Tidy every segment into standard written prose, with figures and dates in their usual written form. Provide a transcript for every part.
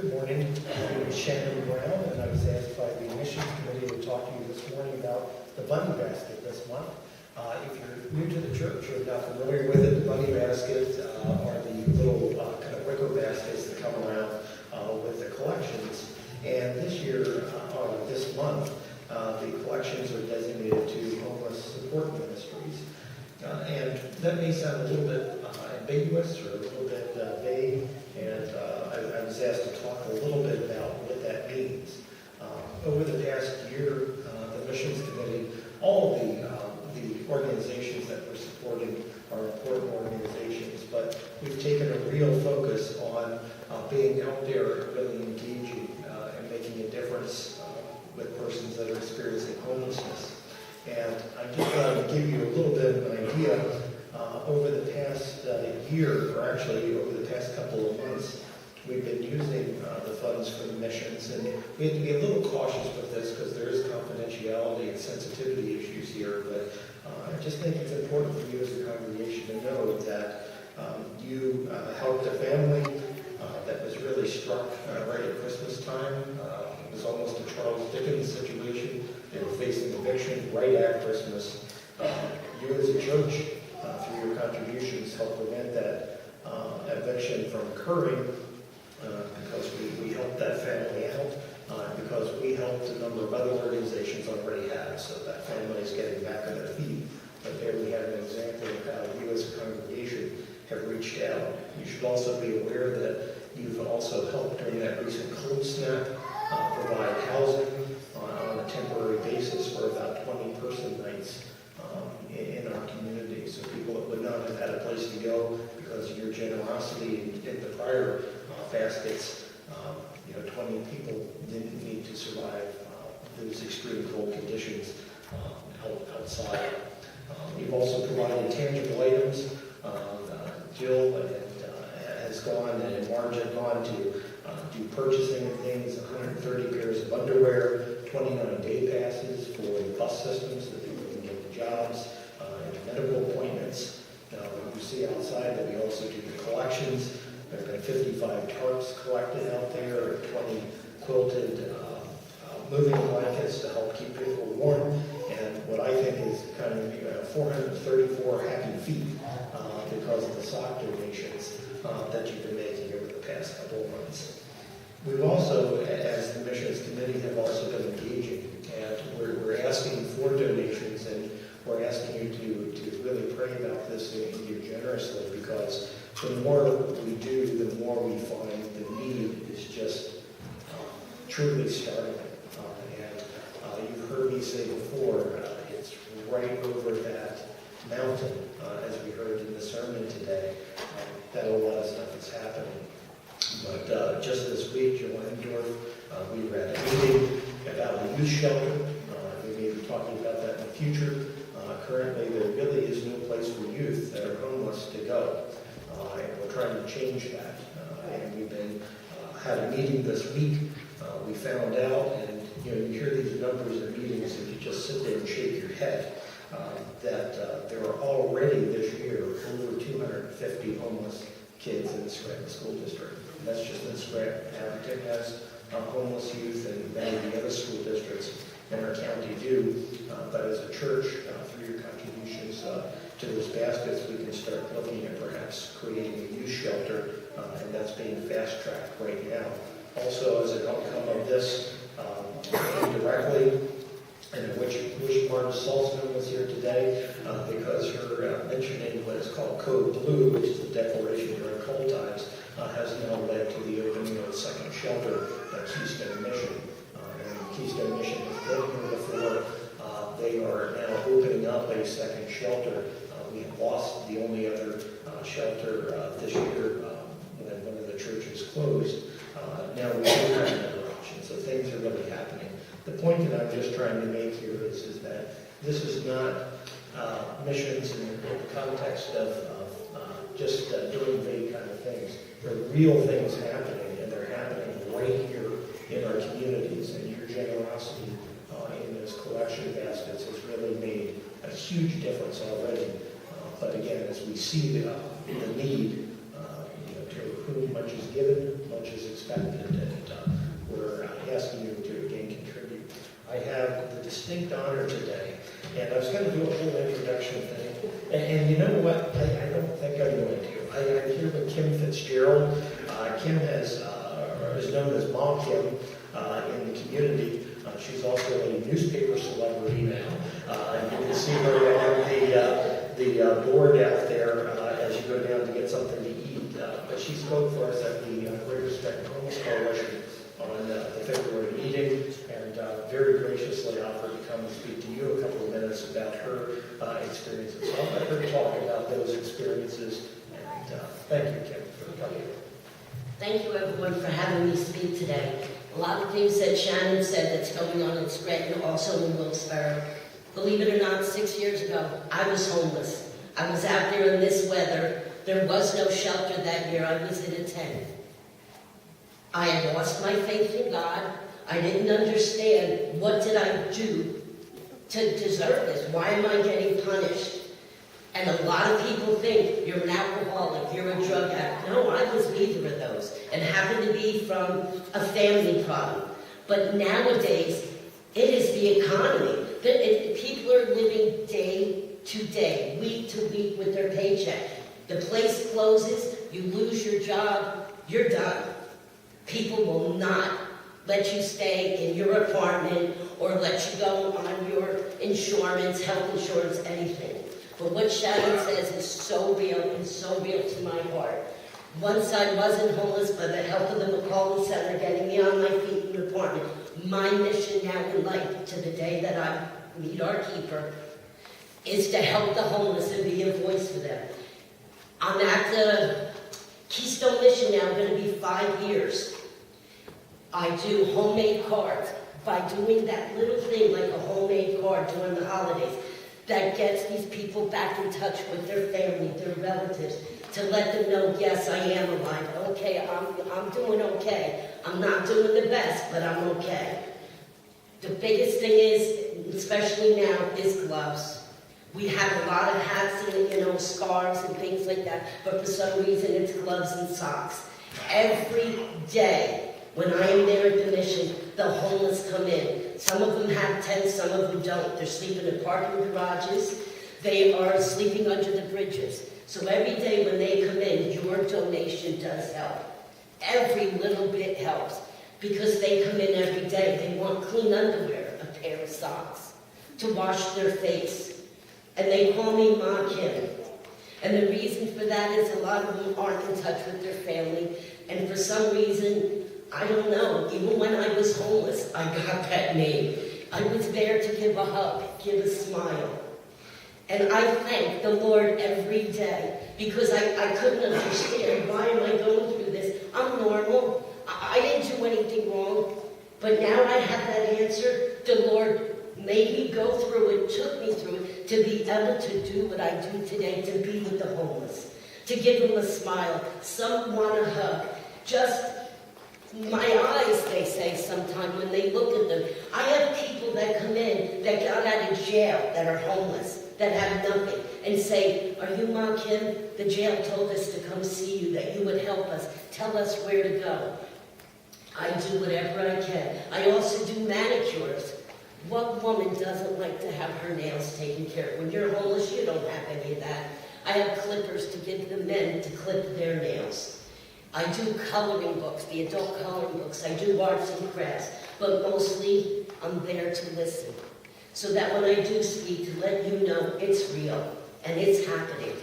Good morning. My name is Shannon Brown, and I was asked by the Missions Committee to talk to you this morning about the bunny basket this month. If you're new to the church or not familiar with it, the bunny basket are the little kind of wicker baskets that come around with the collections. And this year, or this month, the collections are designated to homeless support ministries. And that may sound a little bit ambiguous or a little bit vague, and I was asked to talk a little bit about what that means. Over the past year, the Missions Committee, all of the organizations that we're supporting are important organizations, but we've taken a real focus on being out there and really engaging and making a difference with persons that are experiencing homelessness. And I just want to give you a little bit of an idea. Over the past year, or actually over the past couple of months, we've been using the funds for the missions, and we have to be a little cautious with this because there is confidentiality and sensitivity issues here, but I just think it's important for you as a congregation to know that you helped a family that was really struck right at Christmas time. It was almost a Charles Dickens situation. They were facing eviction right at Christmas. You as a church, through your contributions, helped prevent that eviction from occurring because we helped that family out, because we helped a number of other organizations already have, so that family is getting back on their feet. But there we have an example of how you as a congregation have reached out. You should also be aware that you've also helped during that recent cold snap provide housing on a temporary basis for about 20 person nights in our community. So people that would not have had a place to go because of your generosity in the prior baskets, 20 people didn't need to survive those extreme cold conditions outside. You've also provided tangible items. Jill has gone, and Marge have gone to do purchasing of things, 130 pairs of underwear, 29 day passes for the bus systems so that people can get the jobs, and medical appointments. You see outside that we also do the collections. There have been 55 tarps collected out there, 20 quilted moving blankets to help keep people warm, and what I think is kind of 434 happy feet because of the sock donations that you've been making over the past couple of months. We've also, as the Missions Committee, have also been engaging, and we're asking for donations, and we're asking you to really pray about this and give generously, because the more we do, the more we find the need is just truly startling. And you've heard me say before, it's right over that mountain, as we heard in the sermon today, that a lot of stuff is happening. But just this week, Joe Endorf, we were at a meeting about a youth shelter. We may be talking about that in the future. Currently, there really is no place for youth that are homeless to go. And we're trying to change that. And we've been had a meeting this week. We found out, and you hear these numbers in meetings, and you just sit there and shake your head, that there are already this year over 250 homeless kids in the Scranton School District. And that's just in Scranton. Abington has homeless youth, and many of the other school districts in our county do. But as a church, through your contributions to those baskets, we can start looking at perhaps creating a youth shelter, and that's being fast-tracked right now. Also, as an outcome of this, indirectly, and I wish Marge Salzman was here today, because her mentioning what is called Code Blue, which is the declaration during cold times, has now led to the opening of a second shelter at Keystone Mission. And Keystone Mission has been here before. They are now opening up a second shelter. We have lost the only other shelter this year when one of the churches closed. Now we do have another option, so things are really happening. The point that I'm just trying to make here is that this is not missions in the context of just doing vague kind of things. There are real things happening, and they're happening right here in our communities, and your generosity in those collection baskets has really made a huge difference already. But again, as we see the need, to whom much is given, much is expected. respected, and we're asking you to again contribute. I have the distinct honor today, and I was going to do a whole introduction thing, and you know what? I don't think I'm going to. I'm here with Kim Fitzgerald. Kim is known as Mom Kim in the community. She's also a newspaper celebrity now. And you can see her on the board out there as you go down to get something to eat. But she spoke for us at the Great Respect Homeless Coalition on the February meeting, and very graciously offered to come and speak to you a couple of minutes about her experiences. So I'll let her talk about those experiences. And thank you, Kim, for coming. Thank you, everyone, for having me speak today. A lot of things that Shannon said that's going on in Scranton, also in Wilkes-Barre. Believe it or not, 6 years ago, I was homeless. I was out there in this weather. There was no shelter that year. I was in a tent. I had lost my faith in God. I didn't understand what did I do to deserve this. Why am I getting punished? And a lot of people think you're an alcoholic, you're a drug addict. No, I was neither of those, and happened to be from a family problem. But nowadays, it is the economy. People are living day to day, week to week with their paycheck. The place closes, you lose your job, you're done. People will not let you stay in your apartment or let you go on your insurance, health insurance, anything. But what Shannon says is so real and so real to my heart. Once I wasn't homeless by the help of the McCauley Center, getting me on my feet in an apartment. My mission now in life, to the day that I meet our keeper, is to help the homeless and be a voice for them. I'm at the Keystone Mission now, going to be 5 years. I do homemade cards. By doing that little thing like a homemade card during the holidays, that gets these people back in touch with their family, their relatives, to let them know, yes, I am alive. Okay, I'm doing okay. I'm not doing the best, but I'm okay. The biggest thing is, especially now, is gloves. We have a lot of hats and scarves and things like that, but for some reason it's gloves and socks. Every day when I am there at the mission, the homeless come in. Some of them have tents, some of them don't. They're sleeping in parking garages. They are sleeping under the bridges. So every day when they come in, your donation does help. Every little bit helps, because they come in every day. They want clean underwear, a pair of socks, to wash their face. And they call me Ma Kim. And the reason for that is a lot of them aren't in touch with their family. And for some reason, I don't know, even when I was homeless, I got that name. I was there to give a hug, give a smile. And I thank the Lord every day, because I couldn't understand, why am I going through this? I'm normal. I didn't do anything wrong. But now I have that answer. The Lord made me go through it, took me through it, to be able to do what I do today, to be with the homeless, to give them a smile. Some want a hug. Just my eyes, they say sometimes when they look at them. I have people that come in that got out of jail, that are homeless, that have nothing, and say, are you Ma Kim? The jail told us to come see you, that you would help us, tell us where to go. I do whatever I can. I also do manicures. What woman doesn't like to have her nails taken care of? When you're homeless, you don't have any of that. I have clippers to give the men to clip their nails. I do coloring books, the adult coloring books. I do arts and crafts, but mostly I'm there to listen. So that when I do speak, to let you know it's real and it's happening.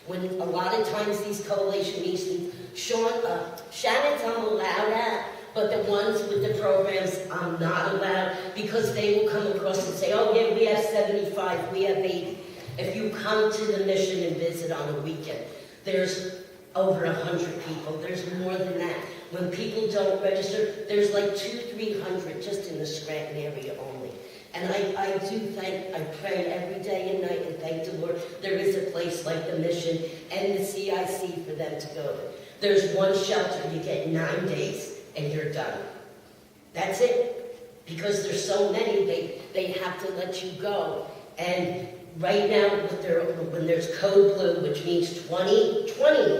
When a lot of times these coalition meetings, Shannon's I'm allowed at, but the ones with the programs I'm not allowed, because they will come across and say, oh yeah, we have 75, we have 80. If you come to the mission and visit on a weekend, there's over 100 people. There's more than that. When people don't register, there's like 200-300 just in the Scranton area only. And I pray every day and night and thank the Lord. There is a place like the Mission and the CIC for them to go to. There's one shelter, you get 9 days and you're done. That's it. Because there's so many, they have to let you go. And right now, when there's code blue, which means 20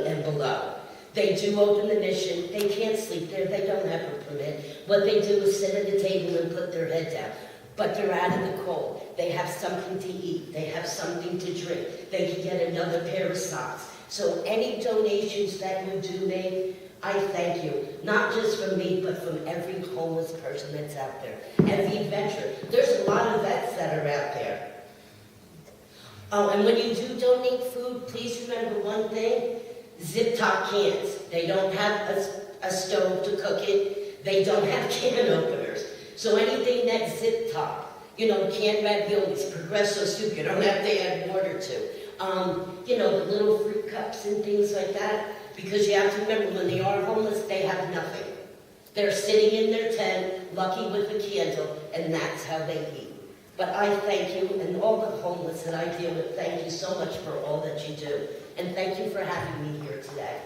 and below, They do open the mission. They can't sleep there. They don't have a permit. What they do is sit at the table and put their head down. But they're out of the cold. They have something to eat. They have something to drink. They can get another pair of socks. So any donations that you do make, I thank you. Not just from me, but from every homeless person that's out there. Every venture. There's a lot of vets that are out there. Oh, and when you do donate food, please remember one thing. Zip-top cans. They don't have a stove to cook it. They don't have can openers. So anything that's zip-top, canned raviolis, Progresso soup, you don't have to add water to. The little fruit cups and things like that. Because you have to remember, when they are homeless, they have nothing. They're sitting in their tent, lucky with a candle, and that's how they eat. But I thank you, and all the homeless that I deal with, thank you so much for all that you do. And thank you for having me here today.